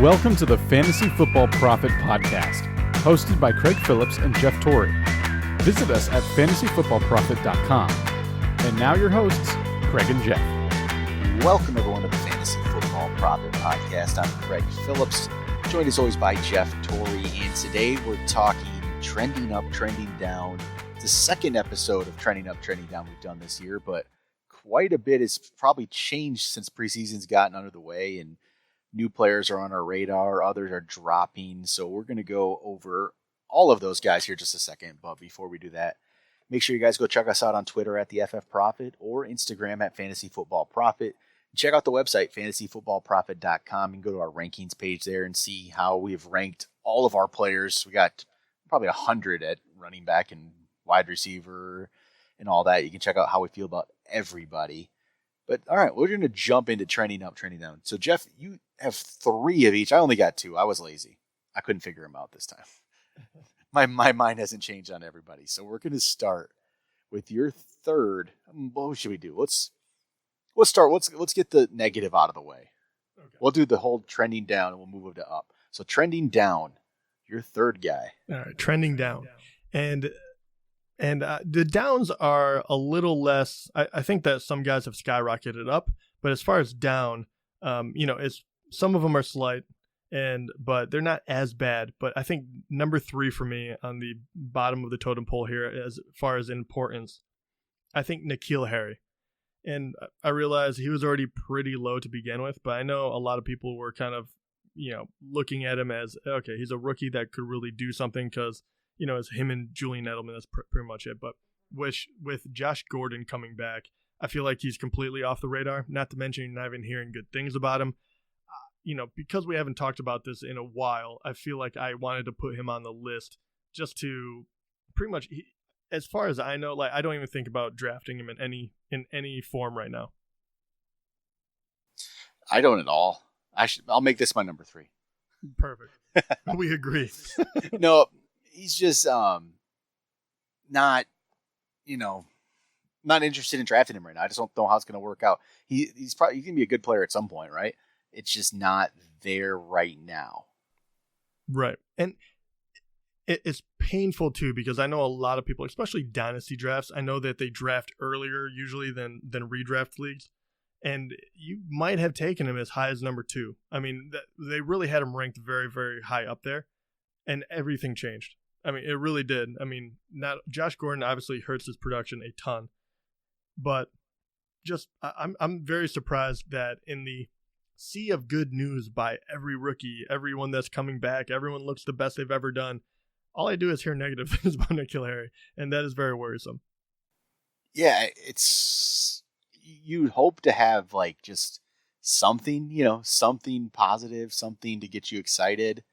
Welcome to the Fantasy Football Profit Podcast, hosted by Craig Phillips and Jeff Torrey. Visit us at fantasyfootballprofit.com. And now your hosts, Craig and Jeff. Welcome everyone to the Fantasy Football Profit Podcast. I'm Craig Phillips, joined as always by Jeff Torrey, and today we're talking trending up, trending down. It's the second episode of Trending Up, Trending Down we've done this year, but quite a bit has probably changed since preseason's gotten under the way, and new players are on our radar, others are dropping, so we're going to go over all of those guys here in just a second. But before we do that, make sure you guys go check us out on Twitter at the FF Profit or Instagram at Fantasy Football Profit. Check out the website, fantasyfootballprofit.com, and go to our rankings page there and see how we've ranked all of our players. We got probably 100 at running back and wide receiver and all that. You can check out how we feel about everybody. But all right, we're going to jump into trending up, trending down. So Jeff, you have 3 of each. I only got 2. I was lazy. I couldn't figure them out this time. My mind hasn't changed on everybody. So we're going to start with your third. What should we do? Let's start. Let's get the negative out of the way. Okay. We'll do the whole trending down and we'll move it up. So trending down, your third guy. All right, trending down. And the downs are a little less. I think that some guys have skyrocketed up, but as far as down, it's some of them are slight, but they're not as bad. But I think number 3 for me on the bottom of the totem pole here, as far as importance, I think N'Keal Harry. And I realize he was already pretty low to begin with, but I know a lot of people were kind of, looking at him as, okay, he's a rookie that could really do something because, it's him and Julian Edelman. That's pretty much it. But with Josh Gordon coming back, I feel like he's completely off the radar. Not to mention you're not even hearing good things about him. Because we haven't talked about this in a while, I feel like I wanted to put him on the list just to pretty much, as far as I know, like I don't even think about drafting him in any form right now. I don't at all. I'll make this my number 3. Perfect. We agree. No, he's just not interested in drafting him right now. I just don't know how it's going to work out. He's going to be a good player at some point, right? It's just not there right now. Right. And it's painful too, because I know a lot of people, especially dynasty drafts, I know that they draft earlier usually than redraft leagues. And you might have taken him as high as number 2. I mean, they really had him ranked very, very high up there, and everything changed. I mean, it really did. I mean, Josh Gordon obviously hurts his production a ton, but just I'm very surprised that in the sea of good news by every rookie, everyone that's coming back, everyone looks the best they've ever done, all I do is hear negative things about N'Keal Harry, and that is very worrisome. Yeah, you'd hope to have like just something, something positive, something to get you excited,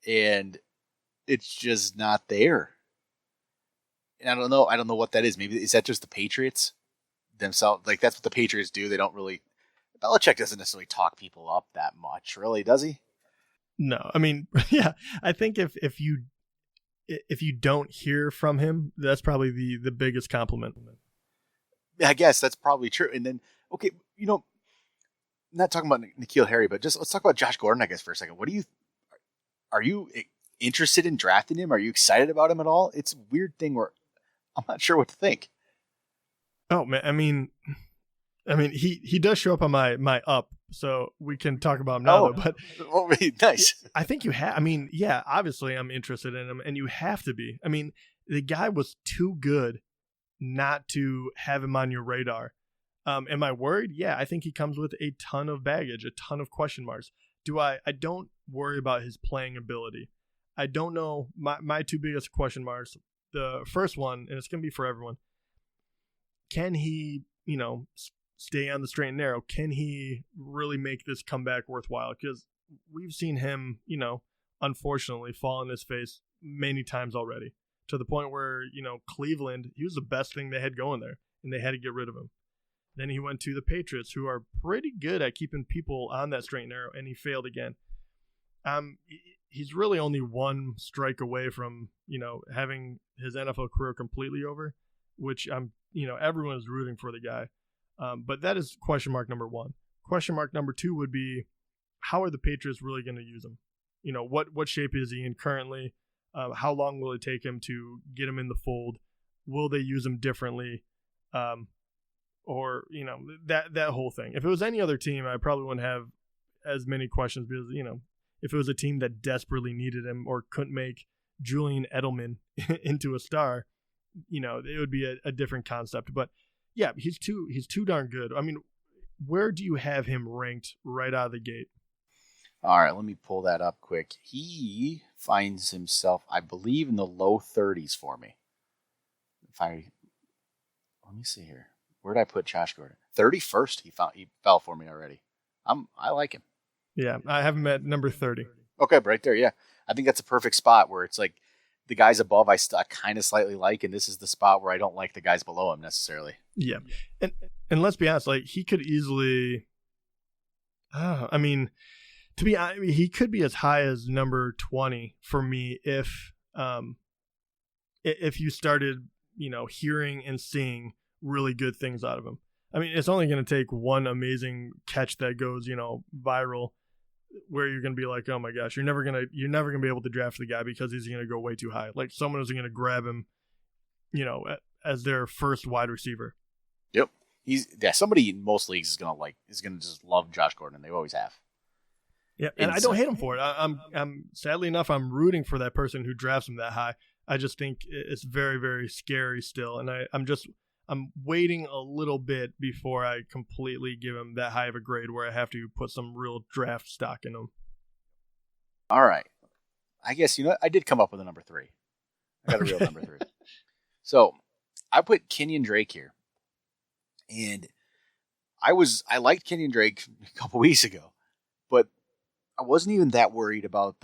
and it's just not there. And I don't know what that is. Maybe is that just the Patriots themselves? Like that's what the Patriots do. They don't really. Belichick doesn't necessarily talk people up that much, really, does he? No, I mean, yeah. I think if you don't hear from him, that's probably the biggest compliment. I guess that's probably true. And then, okay, not talking about N'Keal Harry, but just let's talk about Josh Gordon, I guess, for a second. Are you interested in drafting him? Are you excited about him at all? It's a weird thing where I'm not sure what to think. Oh man, I mean, he does show up on my up, so we can talk about him now. But nice. I think you have. I mean, yeah, obviously I'm interested in him, and you have to be. I mean, the guy was too good not to have him on your radar. Am I worried? Yeah, I think he comes with a ton of baggage, a ton of question marks. I don't worry about his playing ability. I don't know. My 2 biggest question marks. The first one, and it's going to be for everyone. Can he, stay on the straight and narrow? Can he really make this comeback worthwhile? Because we've seen him, unfortunately fall on his face many times already, to the point where, Cleveland, he was the best thing they had going there, and they had to get rid of him. Then he went to the Patriots, who are pretty good at keeping people on that straight and narrow, and he failed again. He's really only 1 strike away from, having his NFL career completely over, which everyone is rooting for the guy. But that is question mark number 1. Question mark number 2 would be, how are the Patriots really going to use him? You know, what shape is he in currently? How long will it take him to get him in the fold? Will they use him differently? Or, you know, that whole thing. If it was any other team, I probably wouldn't have as many questions because, you know, if it was a team that desperately needed him or couldn't make Julian Edelman into a star, you know, it would be a different concept. But yeah, he's too darn good. I mean, where do you have him ranked right out of the gate? All right, let me pull that up quick. He finds himself, I believe, in the low 30s for me. Let me see here. Where did I put Josh Gordon? 31st. He fell for me already. I like him. Yeah, I have him at number 30. Okay, right there. Yeah, I think that's a perfect spot where it's like the guys above I kind of slightly like, and this is the spot where I don't like the guys below him necessarily. Yeah, and let's be honest, like he could easily. He could be as high as number 20 for me if you started, you know, hearing and seeing really good things out of him. I mean, it's only going to take one amazing catch that goes, you know, viral, where you're going to be like, oh my gosh, you're never going to be able to draft the guy because he's going to go way too high. Like someone is going to grab him, you know, as their first wide receiver. Yep. Somebody in most leagues is going to just love Josh Gordon. They always have. Yeah, and I don't hate him for it. I'm sadly enough, I'm rooting for that person who drafts him that high. I just think it's very, very scary still, and I'm waiting a little bit before I completely give him that high of a grade where I have to put some real draft stock in him. All right, I guess I did come up with a number 3. I got a real number 3. So I put Kenyon Drake here, and I liked Kenyon Drake a couple weeks ago, but I wasn't even that worried about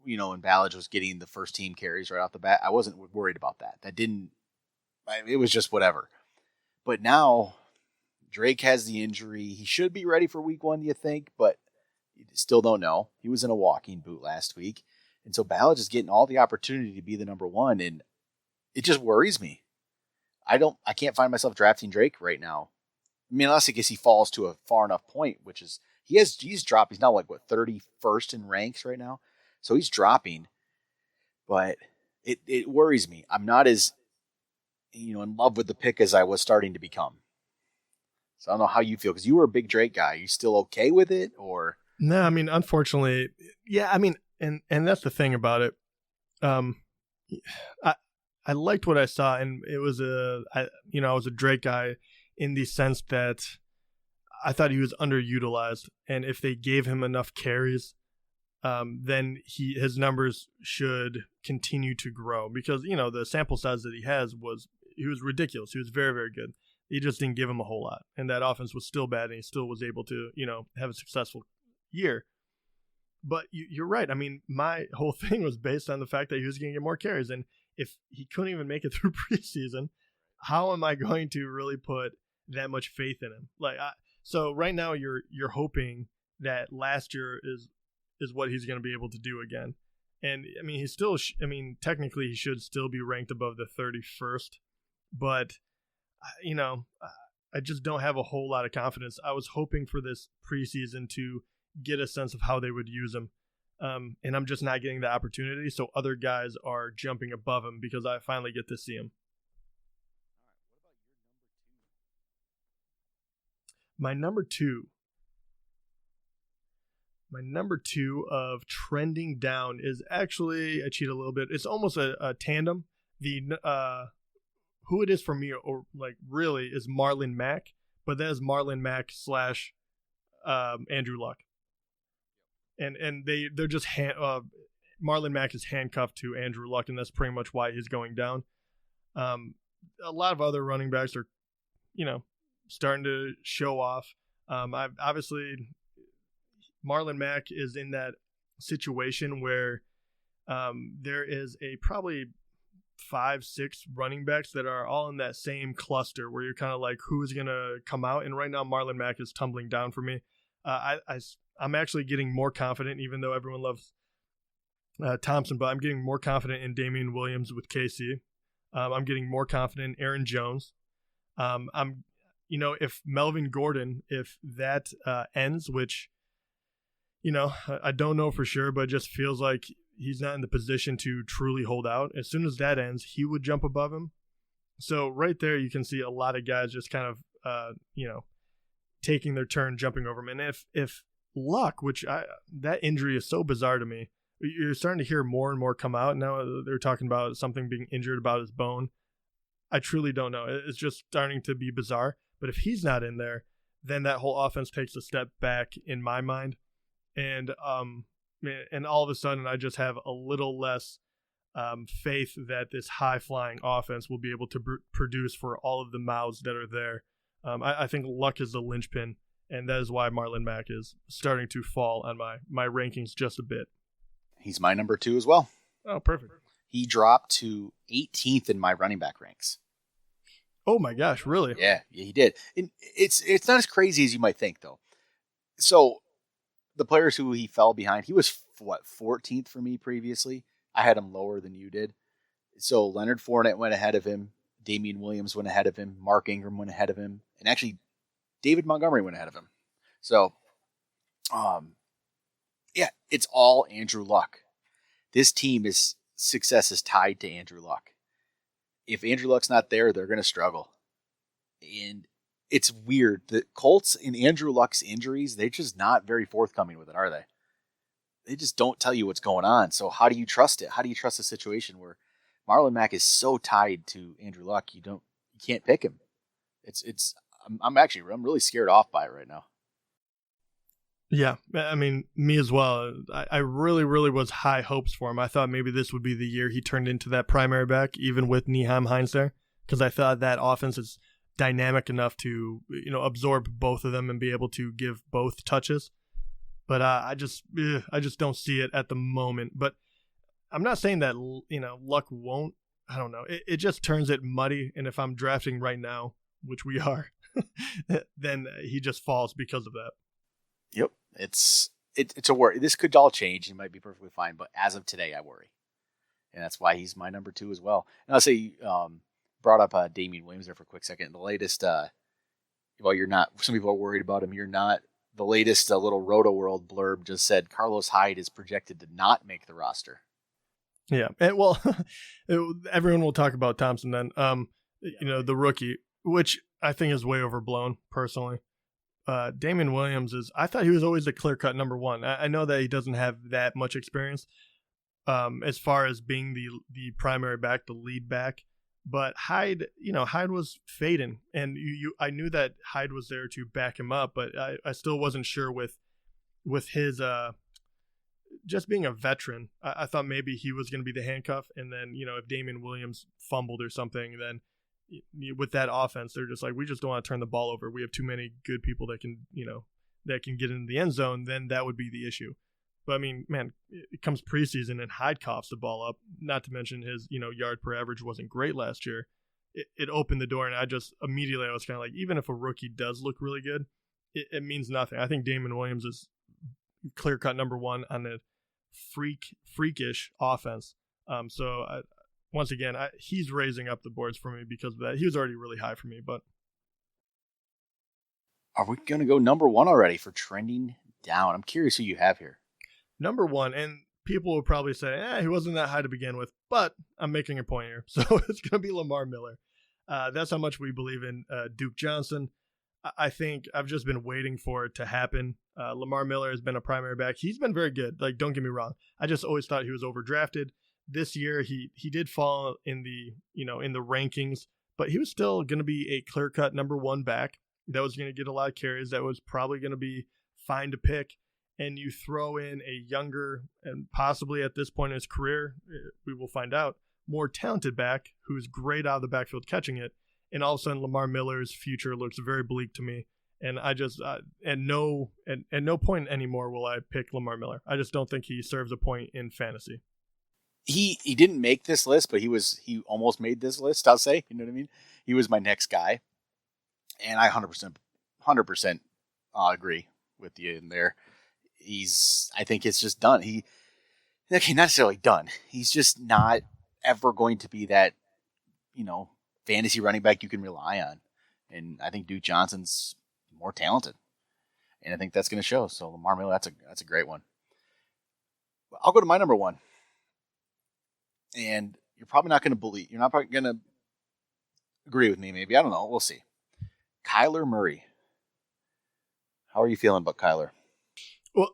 when Ballage was getting the first team carries right off the bat. I wasn't worried about that. It was just whatever. But now Drake has the injury. He should be ready for week 1, you think, but you still don't know. He was in a walking boot last week. And so Ballage is getting all the opportunity to be the number 1. And it just worries me. I can't find myself drafting Drake right now. I mean, unless I guess he falls to a far enough point, which is, he's dropped. He's now 31st in ranks right now. So he's dropping, but it worries me. I'm not as, in love with the pick as I was starting to become. So I don't know how you feel, because you were a big Drake guy. Are you still okay with it, or? No, I mean, unfortunately, yeah. I mean, and that's the thing about it. I liked what I saw, and it was I was a Drake guy in the sense that I thought he was underutilized, and if they gave him enough carries, then his numbers should continue to grow, because the sample size that he was ridiculous. He was very, very good. He just didn't give him a whole lot, and that offense was still bad, and he still was able to have a successful year. But you're right. I mean, my whole thing was based on the fact that he was going to get more carries, and if he couldn't even make it through preseason, how am I going to really put that much faith in him? So right now you're hoping that last year is what he's going to be able to do again. And I mean, he's still, technically he should still be ranked above the 31st, but I just don't have a whole lot of confidence. I was hoping for this preseason to get a sense of how they would use him. And I'm just not getting the opportunity. So other guys are jumping above him because I finally get to see him. My number two of trending down is actually, I cheat a little bit. It's almost a tandem. Who it is for me, or really, is Marlon Mack, but that is Marlon Mack / Andrew Luck. And they're just Marlon Mack is handcuffed to Andrew Luck, and that's pretty much why he's going down. A lot of other running backs are, starting to show off. Obviously, Marlon Mack is in that situation where there is probably 5-6 running backs that are all in that same cluster where you're kind of like, who's going to come out? And right now, Marlon Mack is tumbling down for me. I'm actually getting more confident, even though everyone loves Thompson, but I'm getting more confident in Damian Williams with KC. I'm getting more confident in Aaron Jones. If Melvin Gordon, if that ends, which, I don't know for sure, but it just feels like he's not in the position to truly hold out. As soon as that ends, he would jump above him. So right there, you can see a lot of guys just kind of, taking their turn, jumping over him. And if Luck, that injury is so bizarre to me, you're starting to hear more and more come out. Now they're talking about something being injured about his bone. I truly don't know. It's just starting to be bizarre. But if he's not in there, then that whole offense takes a step back in my mind. And all of a sudden, I just have a little less faith that this high-flying offense will be able to produce for all of the mouths that are there. I think Luck is the linchpin, and that is why Marlon Mack is starting to fall on my rankings just a bit. He's my number 2 as well. Oh, perfect. He dropped to 18th in my running back ranks. Oh my gosh, really? Yeah, he did. And it's not as crazy as you might think, though. So the players who he fell behind, he was 14th for me previously. I had him lower than you did. So Leonard Fournette went ahead of him. Damian Williams went ahead of him. Mark Ingram went ahead of him. And actually, David Montgomery went ahead of him. So, it's all Andrew Luck. This team's success is tied to Andrew Luck. If Andrew Luck's not there, they're going to struggle. And it's weird. The Colts and Andrew Luck's injuries, they're just not very forthcoming with it, are they? They just don't tell you what's going on. So how do you trust it? How do you trust a situation where Marlon Mack is so tied to Andrew Luck, you can't pick him? I'm really scared off by it right now. Yeah, I mean, me as well. I really, really was high hopes for him. I thought maybe this would be the year he turned into that primary back, even with Nyheim Hines there, because I thought that offense is dynamic enough to absorb both of them and be able to give both touches. But I just don't see it at the moment. But I'm not saying that Luck won't. I don't know. It just turns it muddy. And if I'm drafting right now, which we are, then he just falls because of that. Yep. It's a worry. This could all change. He might be perfectly fine, but as of today, I worry, and that's why he's my number 2 as well. And I'll say, brought up Damian Williams there for a quick second. The latest, you're not. Some people are worried about him. You're not. The latest little Roto World blurb just said Carlos Hyde is projected to not make the roster. Yeah, and well, everyone will talk about Thompson then. The rookie, which I think is way overblown personally. Damian Williams I thought he was always the clear-cut number 1. I know that he doesn't have that much experience as far as being the primary back, the lead back, but Hyde was fading, and I knew that Hyde was there to back him up, but I still wasn't sure with his just being a veteran. I thought maybe he was going to be the handcuff, and then if Damian Williams fumbled or something, then with that offense, they're just like, we just don't want to turn the ball over. We have too many good people that can get into the end zone. Then that would be the issue. But I mean, man, it comes preseason and Hyde coughs the ball up. Not to mention his, yard per average wasn't great last year. It opened the door, and I was kind of like, even if a rookie does look really good, it means nothing. I think Damian Williams is clear cut number 1 on a freakish offense. Once again, he's raising up the boards for me because of that. He was already really high for me, but. Are we going to go number 1 already for trending down? I'm curious who you have here. Number 1, and people will probably say, he wasn't that high to begin with, but I'm making a point here. So it's going to be Lamar Miller. That's how much we believe in Duke Johnson. I think I've just been waiting for it to happen. Lamar Miller has been a primary back. He's been very good. Like, don't get me wrong. I just always thought he was overdrafted. This year, he did fall in the rankings, but he was still going to be a clear-cut number 1 back that was going to get a lot of carries, that was probably going to be fine to pick, and you throw in a younger and possibly at this point in his career, we will find out, more talented back who's great out of the backfield catching it, and all of a sudden Lamar Miller's future looks very bleak to me. And I just at no point anymore will I pick Lamar Miller. I just don't think he serves a point in fantasy. He didn't make this list, but he almost made this list, I'll say. You know what I mean? He was my next guy. And I 100% agree with you in there. I think it's just done. Not necessarily done. He's just not ever going to be that, fantasy running back you can rely on. And I think Duke Johnson's more talented. And I think that's going to show. So Lamar Miller, that's a great one. I'll go to my number one. And you're probably not going to agree with me, maybe. I don't know. We'll see. Kyler Murray. How are you feeling about Kyler? Well,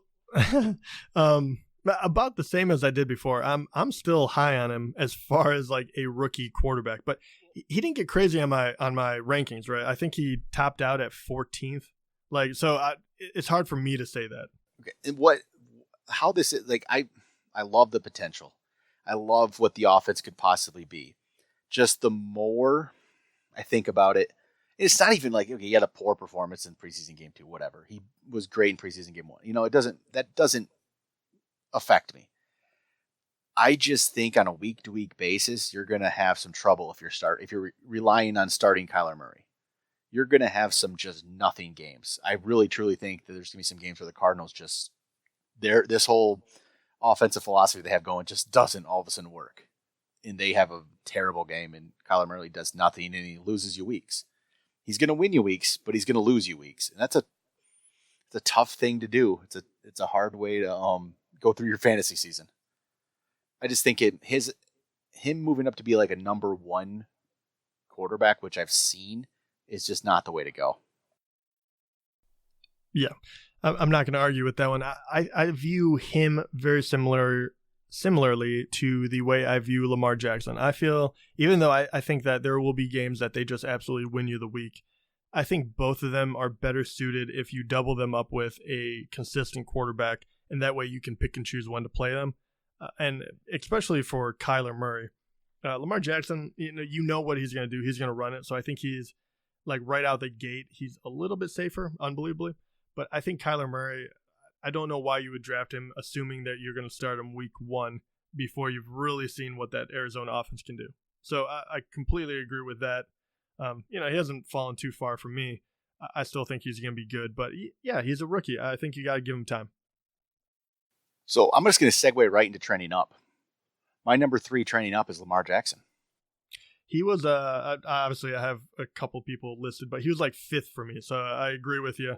about the same as I did before. I'm still high on him as far as like a rookie quarterback, but he didn't get crazy on my rankings, right? I think he topped out at 14th. Like, so it's hard for me to say that. Okay. And how this is, like, I love the potential. I love what the offense could possibly be. Just the more I think about it, it's not even like, okay, he had a poor performance in preseason game 2, whatever. He was great in preseason game 1. That doesn't affect me. I just think on a week-to-week basis, you're going to have some trouble if you're relying on starting Kyler Murray. You're going to have some just nothing games. I really, truly think that there's going to be some games where the Cardinals just, this whole offensive philosophy they have going just doesn't all of a sudden work. And they have a terrible game, and Kyler Murray does nothing, and he loses you weeks. He's going to win you weeks, but he's going to lose you weeks. And it's a tough thing to do. It's a hard way to go through your fantasy season. I just think him moving up to be like a number 1 quarterback, which I've seen, is just not the way to go. Yeah, I'm not going to argue with that one. I view him very similarly to the way I view Lamar Jackson. I feel, even though I think that there will be games that they just absolutely win you the week, I think both of them are better suited if you double them up with a consistent quarterback, and that way you can pick and choose when to play them. And especially for Kyler Murray, Lamar Jackson, you know what he's going to do. He's going to run it. So I think he's like right out the gate, he's a little bit safer, unbelievably. But I think Kyler Murray, I don't know why you would draft him assuming that you're going to start him week 1 before you've really seen what that Arizona offense can do. So I completely agree with that. He hasn't fallen too far from me. I still think he's going to be good. But yeah, he's a rookie. I think you got to give him time. So I'm just going to segue right into trending up. My number 3 trending up is Lamar Jackson. He was, obviously I have a couple people listed, but he was like 5th for me. So I agree with you.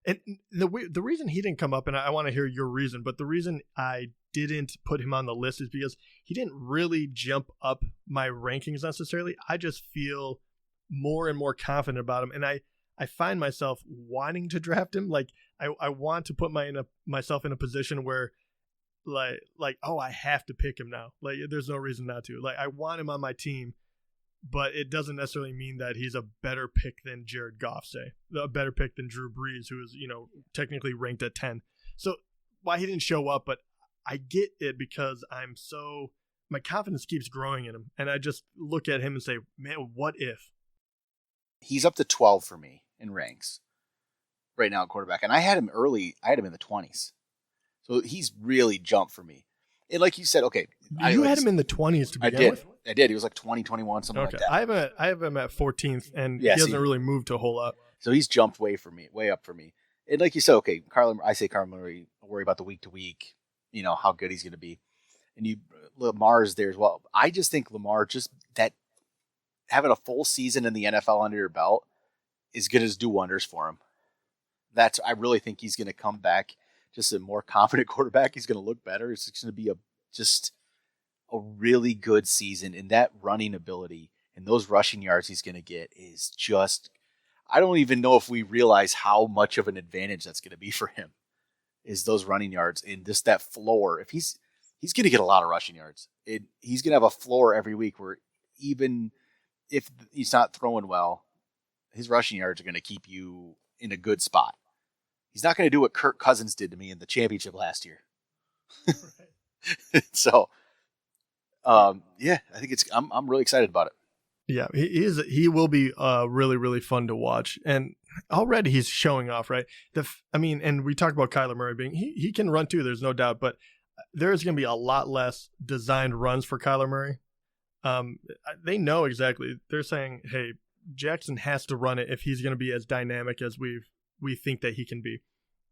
And the reason he didn't come up, and I want to hear your reason, but the reason I didn't put him on the list is because he didn't really jump up my rankings necessarily. I just feel more and more confident about him. And I find myself wanting to draft him. Like I want to put myself in a position where like, oh, I have to pick him now. Like, there's no reason not to. Like, I want him on my team, but it doesn't necessarily mean that he's a better pick than Jared Goff, say. A better pick than Drew Brees, who is, technically ranked at 10. So why he didn't show up, but I get it because my confidence keeps growing in him. And I just look at him and say, man, what if? He's up to 12 for me in ranks right now at quarterback. And I had him early. I had him in the 20s. So he's really jumped for me. And like you said, okay. You had him in the 20s to begin with? I did. He was like 20, 21, something like that. I have him at 14th, and he hasn't really moved a whole lot. So he's jumped way up for me. And like you said, okay, Kyler Murray, worry about the week to week, how good he's going to be. And Lamar's there as well. I just think Lamar, just that having a full season in the NFL under your belt is going to do wonders for him. I really think he's going to come back just a more confident quarterback. He's going to look better. It's going to be just a really good season. And that running ability and those rushing yards he's going to get is just, I don't even know if we realize how much of an advantage that's going to be for him, is those running yards and just that floor. If he's going to get a lot of rushing yards. He's going to have a floor every week where even if he's not throwing well, his rushing yards are going to keep you in a good spot. He's not going to do what Kirk Cousins did to me in the championship last year. So, I think I'm really excited about it. Yeah, he will be really, really fun to watch. And already he's showing off, right? And we talked about Kyler Murray being, he can run too, there's no doubt, but there's going to be a lot less designed runs for Kyler Murray. They know exactly. They're saying, hey, Jackson has to run it if he's going to be as dynamic as we think that he can be.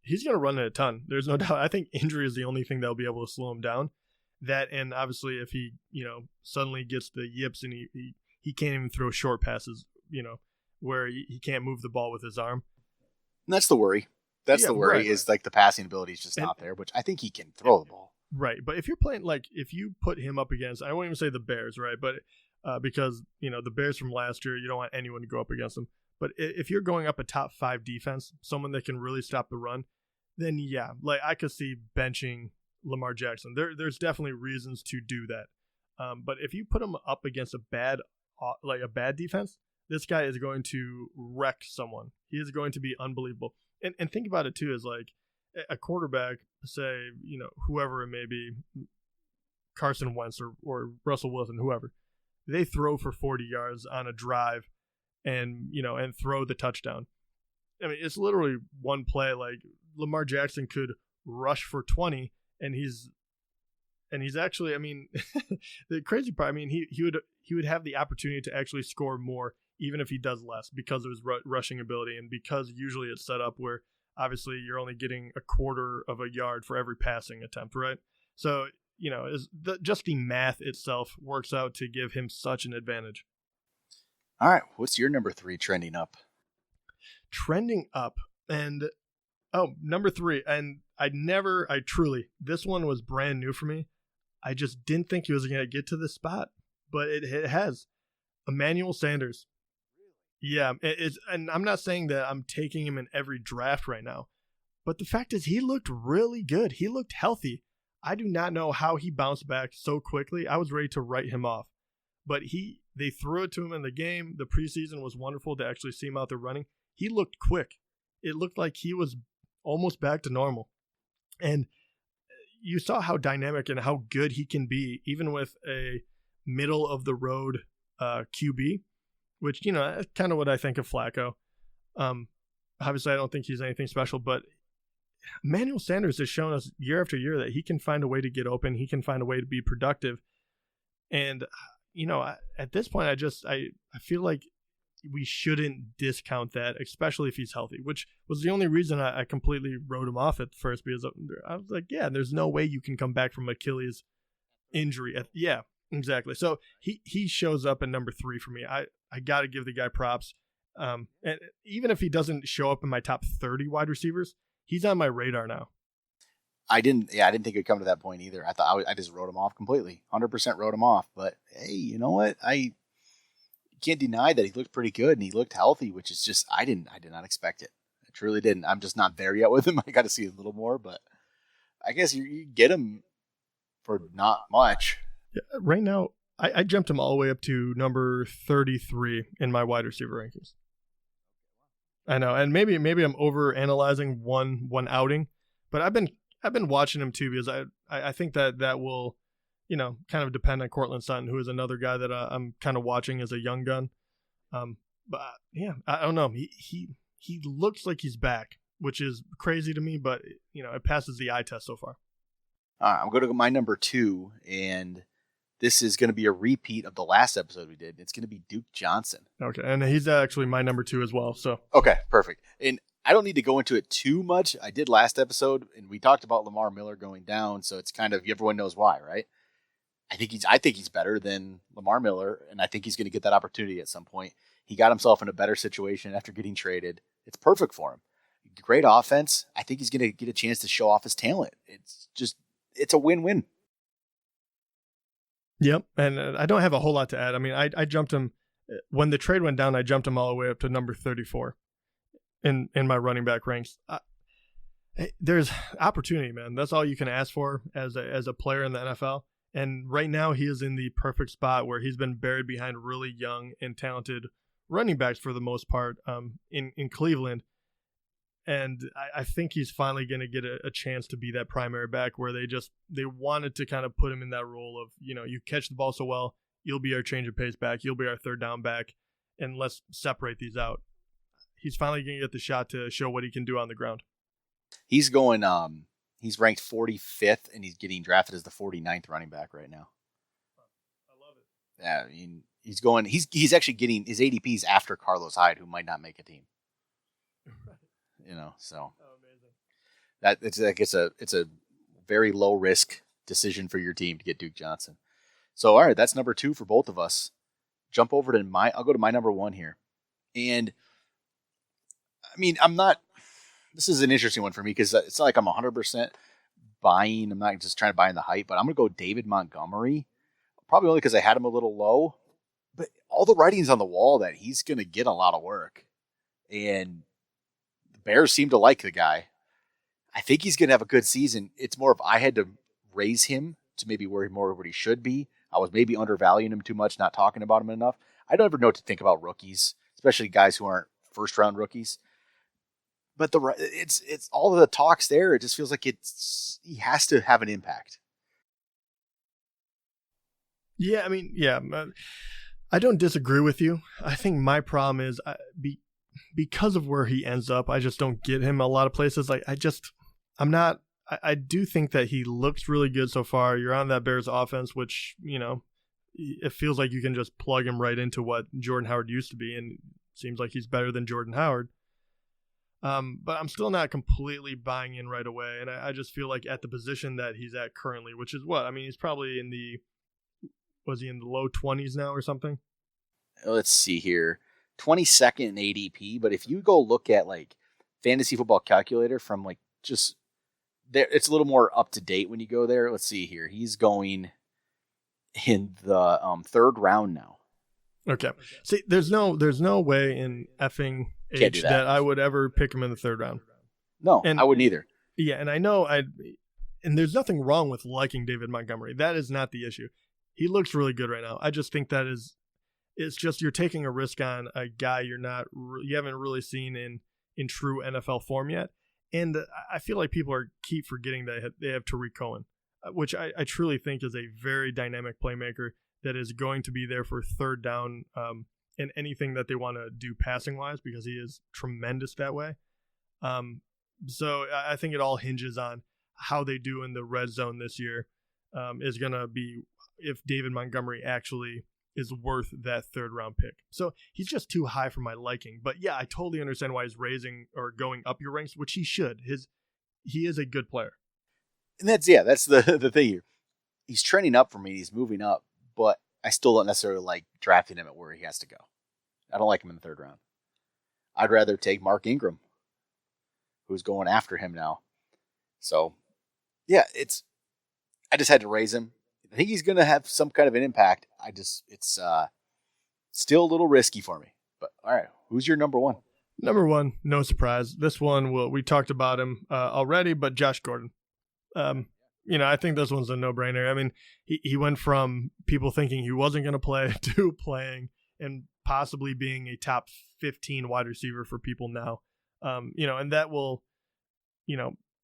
He's going to run it a ton. There's no doubt. I think injury is the only thing that will be able to slow him down. That, and obviously if he, suddenly gets the yips and he can't even throw short passes, where he can't move the ball with his arm. And that's the worry. That's the worry is like the passing ability is just not there, which I think he can throw the ball. Right. But if you're playing, like, if you put him up against, I won't even say the Bears, right? But because, the Bears from last year, you don't want anyone to go up against them. But if you're going up a top 5 defense, someone that can really stop the run, then yeah, like I could see benching Lamar Jackson. There's definitely reasons to do that. But if you put him up against a bad defense, this guy is going to wreck someone. He is going to be unbelievable. And think about it too, is like a quarterback, say, whoever it may be, Carson Wentz or Russell Wilson, whoever, they throw for 40 yards on a drive and throw the touchdown. I mean, it's literally one play. Like Lamar Jackson could rush for 20 and he's actually, I mean, the crazy part, I mean, he would have the opportunity to actually score more even if he does less because of his rushing ability and because usually it's set up where obviously you're only getting a quarter of a yard for every passing attempt, right? So, just the math itself works out to give him such an advantage. All right. What's your number 3 trending up? Trending up. And, number 3. And this one was brand new for me. I just didn't think he was going to get to this spot, but it has. Emmanuel Sanders. Yeah, and I'm not saying that I'm taking him in every draft right now, but the fact is he looked really good. He looked healthy. I do not know how he bounced back so quickly. I was ready to write him off, but they threw it to him in the game. The preseason was wonderful to actually see him out there running. He looked quick. It looked like he was almost back to normal, and you saw how dynamic and how good he can be, even with a middle of the road QB. Which, that's kind of what I think of Flacco. Obviously, I don't think he's anything special, but Emmanuel Sanders has shown us year after year that he can find a way to get open. He can find a way to be productive. And, at this point, I feel like we shouldn't discount that, especially if he's healthy, which was the only reason I completely wrote him off at first because I was like, yeah, there's no way you can come back from Achilles injury. Yeah, exactly. So he shows up at number 3 for me. I got to give the guy props. And even if he doesn't show up in my top 30 wide receivers, he's on my radar now. I didn't think it'd come to that point either. I thought I just wrote him off completely. 100% wrote him off. But hey, you know what? I can't deny that he looked pretty good and he looked healthy, which is just, I did not expect it. I truly didn't. I'm just not there yet with him. I got to see a little more, but I guess you get him for not much. Yeah, right now, I jumped him all the way up to number 33 in my wide receiver rankings. I know, and maybe I'm over analyzing one outing, but I've been watching him too because I think that will, kind of depend on Courtland Sutton, who is another guy that I'm kind of watching as a young gun. But yeah, I don't know. He looks like he's back, which is crazy to me, but it passes the eye test so far. All right, I'm going to go my number 2, and this is going to be a repeat of the last episode we did. It's going to be Duke Johnson. Okay, and he's actually my number 2 as well. So okay, perfect. And I don't need to go into it too much. I did last episode, and we talked about Lamar Miller going down, so it's kind of everyone knows why, right? I think he's better than Lamar Miller, and I think he's going to get that opportunity at some point. He got himself in a better situation after getting traded. It's perfect for him. Great offense. I think he's going to get a chance to show off his talent. It's a win-win. Yep, and I don't have a whole lot to add. I mean, I jumped him when the trade went down. I jumped him all the way up to number 34 in my running back ranks. There's opportunity, man. That's all you can ask for as a player in the NFL. And right now, he is in the perfect spot where he's been buried behind really young and talented running backs for the most part in Cleveland. And I think he's finally going to get a chance to be that primary back where they wanted to kind of put him in that role of, you catch the ball so well, you'll be our change of pace back, you'll be our third down back, and let's separate these out. He's finally going to get the shot to show what he can do on the ground. He's going, he's ranked 45th, and he's getting drafted as the 49th running back right now. I love it. Yeah, I mean, he's actually getting his ADPs after Carlos Hyde, who might not make a team. So amazing. It's a very low risk decision for your team to get Duke Johnson. So, all right, that's number 2 for both of us. Jump over to I'll go to my number 1 here. And I mean, this is an interesting one for me because it's not like I'm 100% buying. I'm not just trying to buy in the hype, but I'm going to go David Montgomery. Probably only because I had him a little low. But all the writing's on the wall that he's going to get a lot of work. And the Bears seem to like the guy. I think he's going to have a good season. It's more of I had to raise him to maybe worry more of what he should be. I was maybe undervaluing him too much, not talking about him enough. I don't ever know what to think about rookies, especially guys who aren't first-round rookies. But it's all of the talks there. It just feels like he has to have an impact. Yeah, I mean, yeah, I don't disagree with you. I think my problem is because of where he ends up, I just don't get him a lot of places. Like I do think that he looks really good so far. You're on that Bears offense, which, it feels like you can just plug him right into what Jordan Howard used to be, and it seems like he's better than Jordan Howard. But I'm still not completely buying in right away, and I just feel like at the position that he's at currently, which is what? I mean, he's probably was he in the low 20s now or something? Let's see here. 22nd in ADP, but if you go look at like Fantasy Football Calculator from like just there, it's a little more up to date when you go there. Let's see here. He's going in the third round now. Okay. See, there's no way in effing age that I would ever pick him in the third round. No, and I wouldn't either. Yeah, and I know and there's nothing wrong with liking David Montgomery. That is not the issue. He looks really good right now. I just think it's just you're taking a risk on a guy you haven't really seen in true NFL form yet. And I feel like people keep forgetting that they have Tariq Cohen, which I truly think is a very dynamic playmaker that is going to be there for third down in anything that they want to do passing wise, because he is tremendous that way. So I think it all hinges on how they do in the red zone this year is going to be if David Montgomery actually is worth that third round pick. So he's just too high for my liking. But yeah, I totally understand why he's raising or going up your ranks, which he should. He is a good player. And that's the thing here. He's trending up for me. He's moving up, but I still don't necessarily like drafting him at where he has to go. I don't like him in the third round. I'd rather take Mark Ingram, who's going after him now. So yeah, I just had to raise him. I think he's going to have some kind of an impact. It's still a little risky for me. But all right, who's your number one? Number one, no surprise. This one, we talked about him already, but Josh Gordon. I think this one's a no-brainer. I mean, he went from people thinking he wasn't going to play to playing and possibly being a top 15 wide receiver for people now. And that will,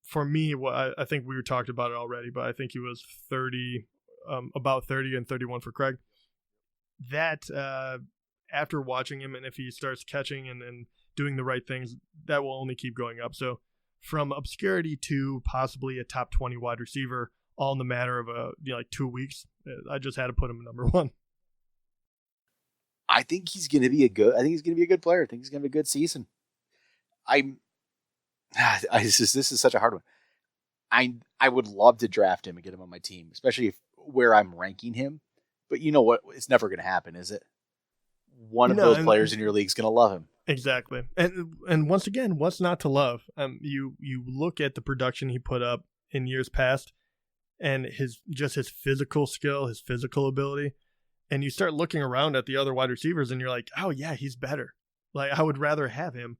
for me, I think we talked about it already, but I think he was 30. About 30 and 31 for Craig. That after watching him, and if he starts catching and doing the right things, that will only keep going up. So from obscurity to possibly a top 20 wide receiver, all in the matter of 2 weeks, I just had to put him number one. I think he's going to be a good player. I think he's going to be a good season. This is such a hard one. I would love to draft him and get him on my team, especially where I'm ranking him. But you know what? It's never going to happen, is it? One of those players in your league is going to love him. Exactly. And once again, what's not to love? You look at the production he put up in years past and his physical skill, his physical ability, and you start looking around at the other wide receivers and you're like, oh yeah, he's better. Like I would rather have him.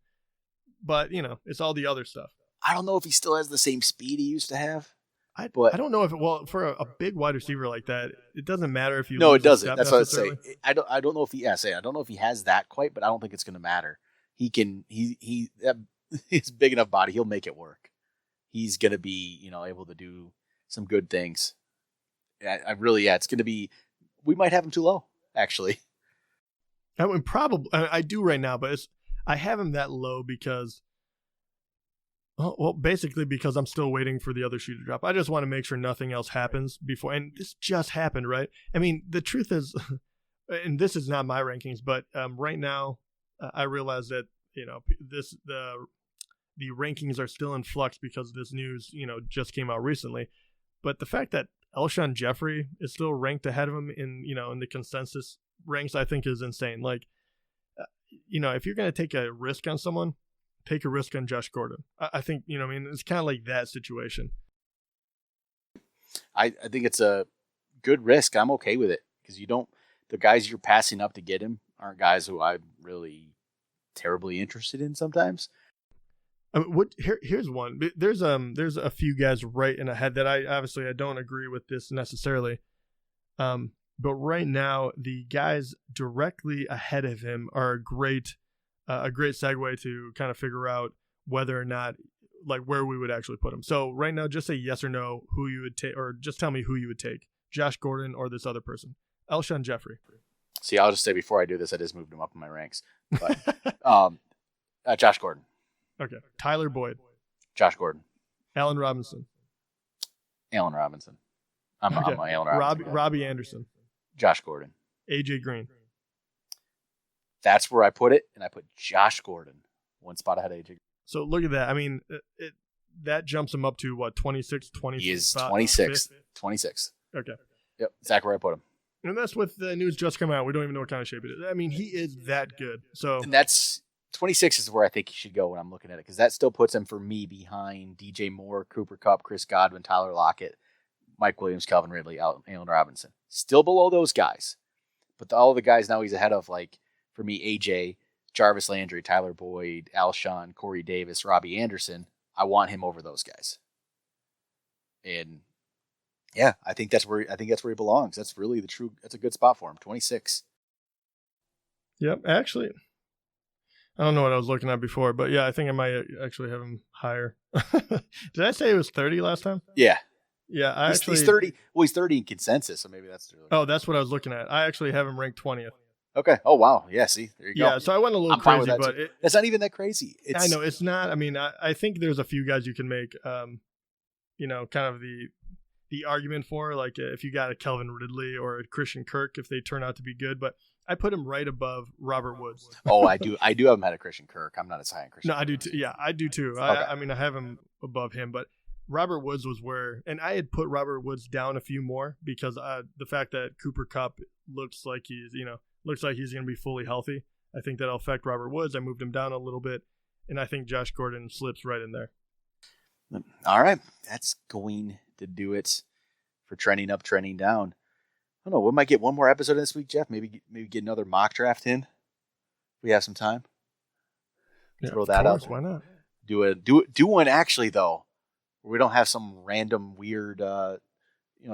But, it's all the other stuff. I don't know if he still has the same speed he used to have. I don't know if for a big wide receiver like that, it doesn't matter if you. No, it doesn't. That's what I'd say. I don't know if I don't know if he has that quite, but I don't think it's going to matter. He's big enough body. He'll make it work. He's going to be, able to do some good things. It's going to be. We might have him too low, actually. I mean, probably I do right now, but I have him that low because. Well, basically because I'm still waiting for the other shoe to drop. I just want to make sure nothing else happens before. And this just happened, right? I mean, the truth is, and this is not my rankings, but right now I realize that, the rankings are still in flux because this news, just came out recently. But the fact that Alshon Jeffrey is still ranked ahead of him in the consensus ranks, I think is insane. Like, if you're going to take a risk on someone, take a risk on Josh Gordon. I think, it's kind of like that situation. I think it's a good risk. I'm okay with it because the guys you're passing up to get him aren't guys who I'm really terribly interested in sometimes. Here's one. There's a few guys right in ahead that I don't agree with this necessarily. But right now the guys directly ahead of him are a great segue to kind of figure out whether or not, like, where we would actually put him. So right now, just say yes or no who you would take, or just tell me who you would take, Josh Gordon or this other person, Alshon Jeffrey. See, I'll just say before I do this, I just moved him up in my ranks. But Josh Gordon. Okay. Tyler Boyd. Josh Gordon. Allen Robinson. Allen Robinson. I'm Allen Robinson. Robbie Anderson. Josh Gordon. AJ Green. That's where I put it, and I put Josh Gordon one spot ahead of AJ. So look at that. I mean, that jumps him up to what, 26, 20? He is 26. 26. Okay. Yep, exactly where I put him. And that's with the news just come out. We don't even know what kind of shape it is. I mean, he is that good. So, and that's 26 is where I think he should go when I'm looking at it, because that still puts him for me behind DJ Moore, Cooper Kupp, Chris Godwin, Tyler Lockett, Mike Williams, Calvin Ridley, Allen Robinson. Still below those guys. But all the guys now he's ahead of, like, for me, AJ, Jarvis Landry, Tyler Boyd, Alshon, Corey Davis, Robbie Anderson. I want him over those guys. And yeah, I think that's where he belongs. That's really that's a good spot for him. 26. Yep. Actually, I don't know what I was looking at before, but yeah, I think I might actually have him higher. Did I say it was 30 last time? Yeah. Yeah, he's 30. Well, he's 30 in consensus, so maybe that's. Oh, that's what I was looking at. I actually have him ranked 20th. Okay. Oh, wow. Yeah, see, there you go. Yeah, so I went a little crazy, but that's not even that crazy. I know it's not. I mean, I think there's a few guys you can make, kind of the argument for, like, if you got a Calvin Ridley or a Christian Kirk, if they turn out to be good. But I put him right above Robert Woods. Oh, I do have him at a Christian Kirk. I'm not as high on Christian. No, I do too. Yeah, I do too. Okay. I mean, I have him above him, but Robert Woods was where, and I had put Robert Woods down a few more because the fact that Cooper Kupp looks like he's going to be fully healthy. I think that'll affect Robert Woods. I moved him down a little bit, and I think Josh Gordon slips right in there. All right. That's going to do it for Trending Up, Trending Down. I don't know. We might get one more episode this week, Jeff. Maybe get another mock draft in. If we have some time. Throw that out. Why not? Do one actually, though, where we don't have some random weird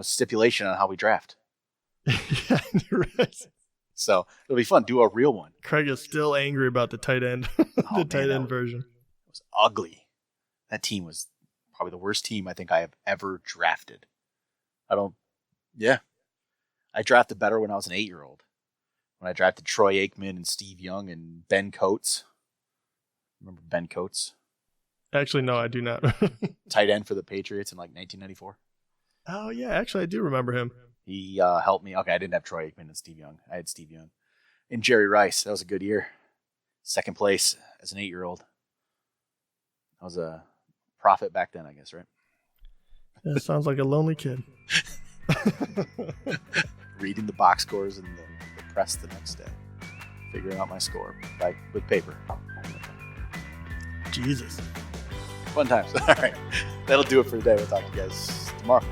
stipulation on how we draft. Yeah, right. So it'll be fun. Do a real one. Craig is still angry about the tight end, tight end version. It was ugly. That team was probably the worst team I think I have ever drafted. I drafted better when I was an 8-year-old. When I drafted Troy Aikman and Steve Young and Ben Coates. Remember Ben Coates? Actually, no, I do not. Tight end for the Patriots in like 1994. Oh, yeah. Actually, I do remember him. He helped me. Okay, I didn't have Troy Aikman and Steve Young. I had Steve Young. And Jerry Rice. That was a good year. Second place as an 8-year-old. I was a prophet back then, I guess, right? That sounds like a lonely kid. Reading the box scores in the press the next day. Figuring out my score with paper. Jesus. Fun times. All right. That'll do it for today. We'll talk to you guys tomorrow.